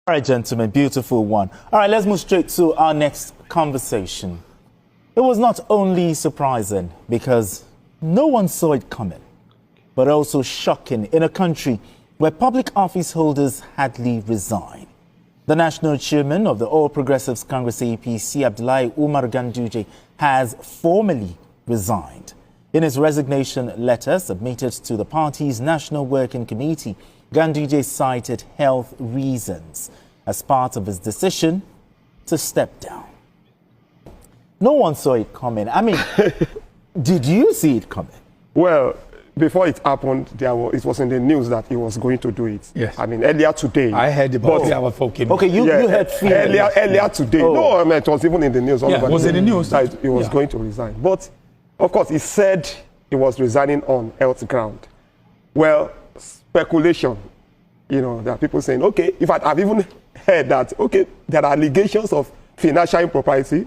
All right, gentlemen, beautiful one. All right, let's move straight to our next conversation. It was not only surprising because no one saw it coming, but also shocking in a country where public office holders hardly resign. The national chairman of the All Progressives Congress APC, Abdullahi Umar Ganduje, has formally resigned. In his resignation letter submitted to the party's National Working Committee, Ganduje cited health reasons as part of his decision to step down. No one saw it coming. I mean, did you see it coming? Well, before it happened, it was in the news that he was going to do it. Yes. I mean, earlier today. I heard about it. Okay, you heard earlier today. Oh. No, I mean, it was even in the news. Yeah, it was in the news. That he was going to resign. But, of course, he said he was resigning on health ground. Well, speculation. You know, there are people saying, okay, in fact, I've even heard that, okay, there are allegations of financial impropriety,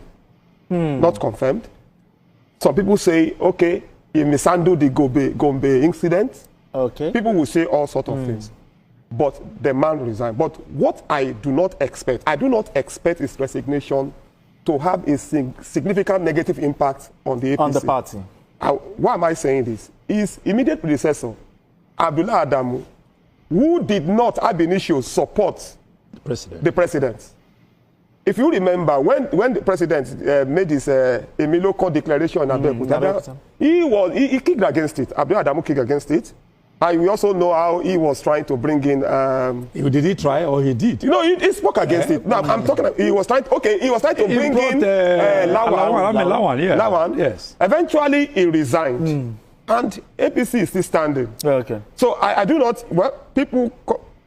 not confirmed. Some people say, okay, he mishandled the Gombe incident. Okay. People will say all sorts of things. But the man resigned. But what I do not expect his resignation to have a significant negative impact on the APC. On the party. Why am I saying this? His immediate predecessor, Abdullah Adamu, who did not ab initio support the president. If you remember, when the president made his Emilio Court declaration in Abeokuta, he kicked against it. Abdullah Adamu kicked against it. And we also know how he was trying to bring in... did he try or he did? You know, he spoke against it. No, I'm talking... He was trying to bring in Lawan. Yes. Eventually, he resigned. And APC is still standing. Okay. So I do not... Well, people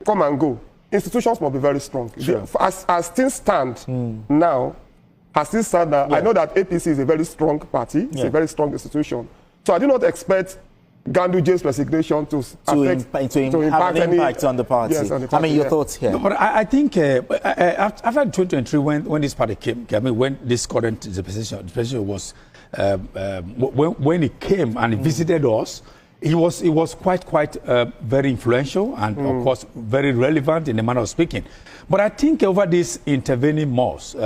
come and go. Institutions must be very strong. Sure. As things stand now, I know that APC is a very strong party. It's a very strong institution. So I do not expect Ganduje's resignation to have an impact on the party. Yes, on the party. I mean, your thoughts here. No, but I think after 2023, when this party came, I mean, when this current the position was when he came and he visited us, he was quite very influential and of course very relevant in the manner of speaking. But I think over this intervening months,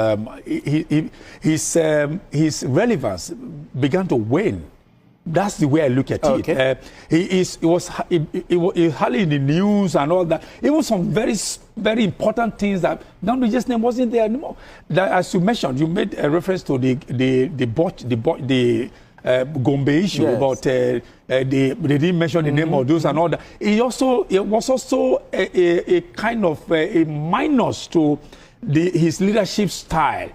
his relevance began to wane. That's the way I look at it. He was hardly in the news and all that. Even some very important things that Ganduje's name wasn't there anymore. That, as you mentioned, you made a reference to the Gombe issue about they didn't mention the name of those and all that. It was also a kind of a minus to his leadership style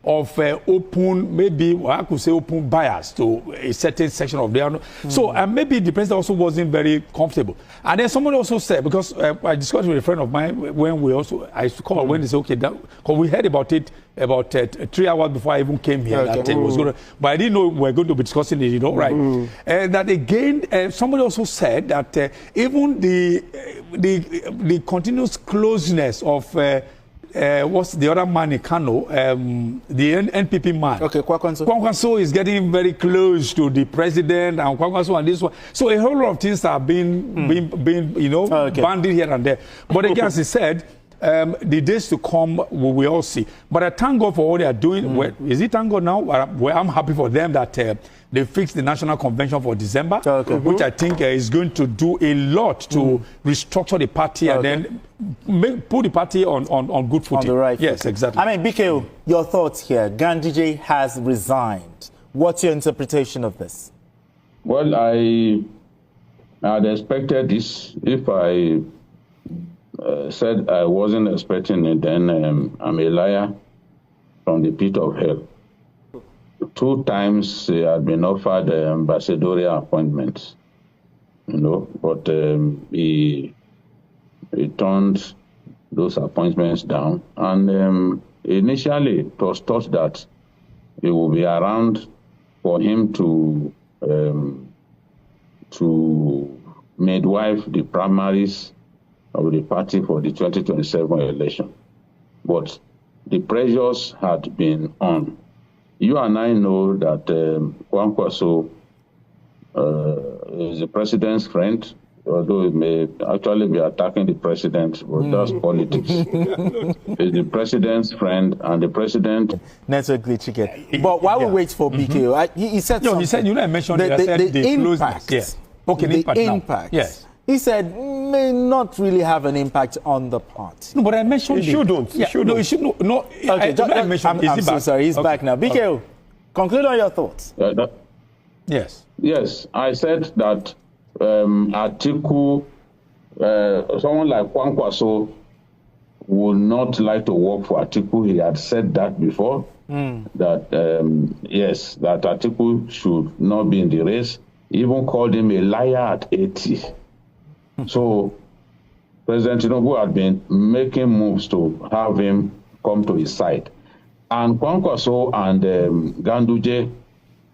of open, maybe I could say open bias to a certain section of the So maybe the president also wasn't very comfortable. And then someone also said, because I discussed with a friend of mine when I used to call when they said, okay, because we heard about it about 3 hours before I even came here. That it was going to, but I didn't know we were going to be discussing it, right? And that again, somebody also said that even the continuous closeness of what's the other man in Kano, the NPP man. Okay, Kwankwaso. Kwankwaso is getting very close to the president and Kwankwaso and this one. So a whole lot of things are being bandied here and there. But again, as he said, the days to come, we will all see. But I thank God for what they are doing. Is it thank God now? Well, I'm happy for them that they fixed the National Convention for December, which I think is going to do a lot to restructure the party and then put the party on good footing. On the right yes, footing. exactly. I mean, BKO, your thoughts here. Ganduje has resigned. What's your interpretation of this? Well, I had expected this. If I said I wasn't expecting it, then I'm a liar from the pit of hell. 2 times he had been offered ambassadorial appointments, but he turned those appointments down. And initially, it was thought that it would be around for him to midwife the primaries of the party for the 2027 election. But the pressures had been on. You and I know that Kwankwaso is the president's friend. although it may actually be attacking the president, but that's politics. He's the president's friend, and the president... Network glitch again. But while we wait for BKO, he said something. He said, I mentioned the impact. Yes. Okay, the impact. Yes. He said may not really have an impact on the party. No, but I mentioned it shouldn't. Yeah, no, it should not. No, okay, I'm so sorry. He's back now. BKO, conclude on your thoughts. Yes. Yes, I said that Atiku, someone like Kwankwaso would not like to work for Atiku. He had said that before, that yes, that Atiku should not be in the race. He even called him a liar at 80. So President Tinubu had been making moves to have him come to his side. And Kwankwaso and Ganduje,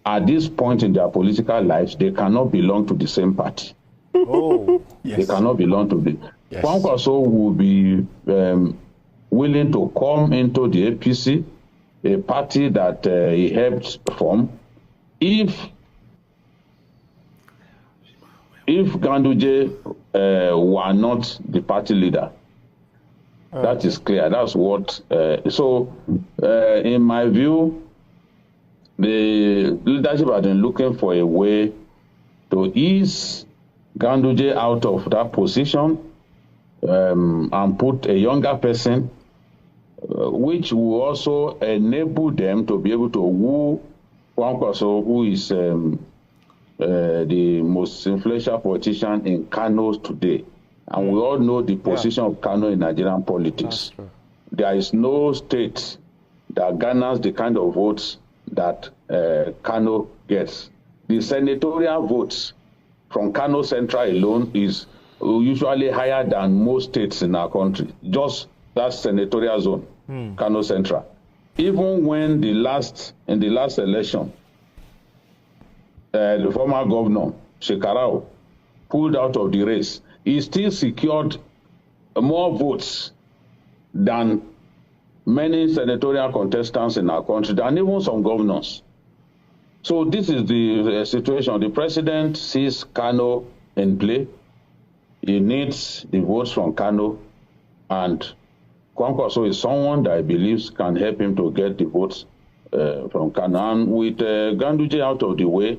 at this point in their political lives, they cannot belong to the same party. Oh, yes. They cannot belong to the... Yes. Kwankwaso will be willing to come into the APC, a party that he helped form, if Ganduje were not the party leader. That is clear. That's what... in my view, the leadership has been looking for a way to ease Ganduje out of that position and put a younger person, which will also enable them to be able to woo Kwankwaso, who is the most influential politician in Kano today. And we all know the position of Kano in Nigerian politics. There is no state that garners the kind of votes that Kano gets. The senatorial votes from Kano Central alone is usually higher than most states in our country. Just that senatorial zone, Kano Central. Even when in the last election, the former governor, Shekarau, pulled out of the race, he still secured more votes than many senatorial contestants in our country, than even some governors. So this is the situation. The president sees Kano in play. He needs the votes from Kano, and Kwankwaso is someone that he believes can help him to get the votes from Kano. And with Ganduje out of the way,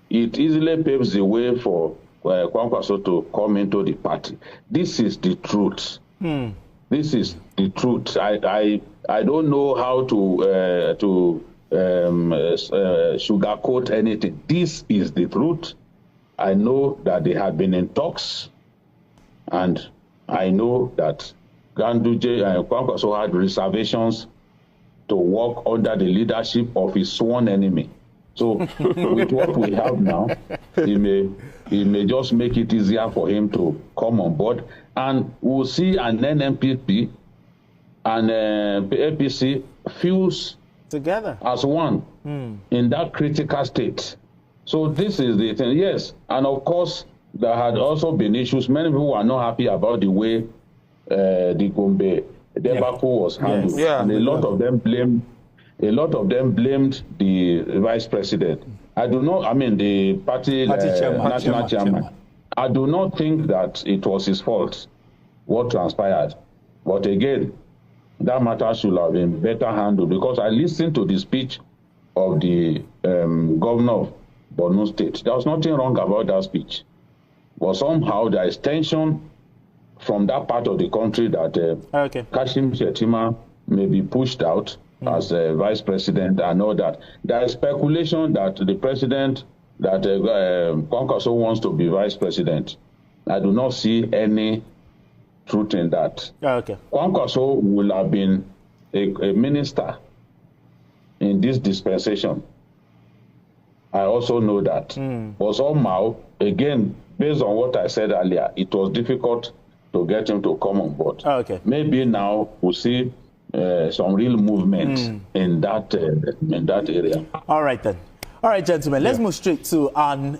it easily paves the way for Kwankwaso to come into the party. This is the truth. This is the truth. I don't know how to sugarcoat anything. This is the truth. I know that they have been in talks, and I know that Ganduje and Kwankwaso had reservations to work under the leadership of his sworn enemy. So with what we have now, he may just make it easier for him to come on board, and we'll see an NNPP and APC fuse together as one in that critical state. So this is the thing. Yes, and of course there had also been issues. Many people are not happy about the way the Gombe debacle was handled. And a lot of them blamed the vice president. The party national chairman. I do not think that it was his fault what transpired. But again, that matter should have been better handled, because I listened to the speech of the governor of Borno State. There was nothing wrong about that speech. But somehow there is tension from that part of the country that Kashim Shettima may be pushed out as vice president and all that. There is speculation that the president, that Kwankwaso wants to be vice president. I do not see any truth in that. Kwankwaso will have been a minister in this dispensation. I also know that. But somehow, again, based on what I said earlier, it was difficult to get him to come on board. Maybe now we'll see some real movement in that area. All right then. All right, gentlemen, let's move straight to our next.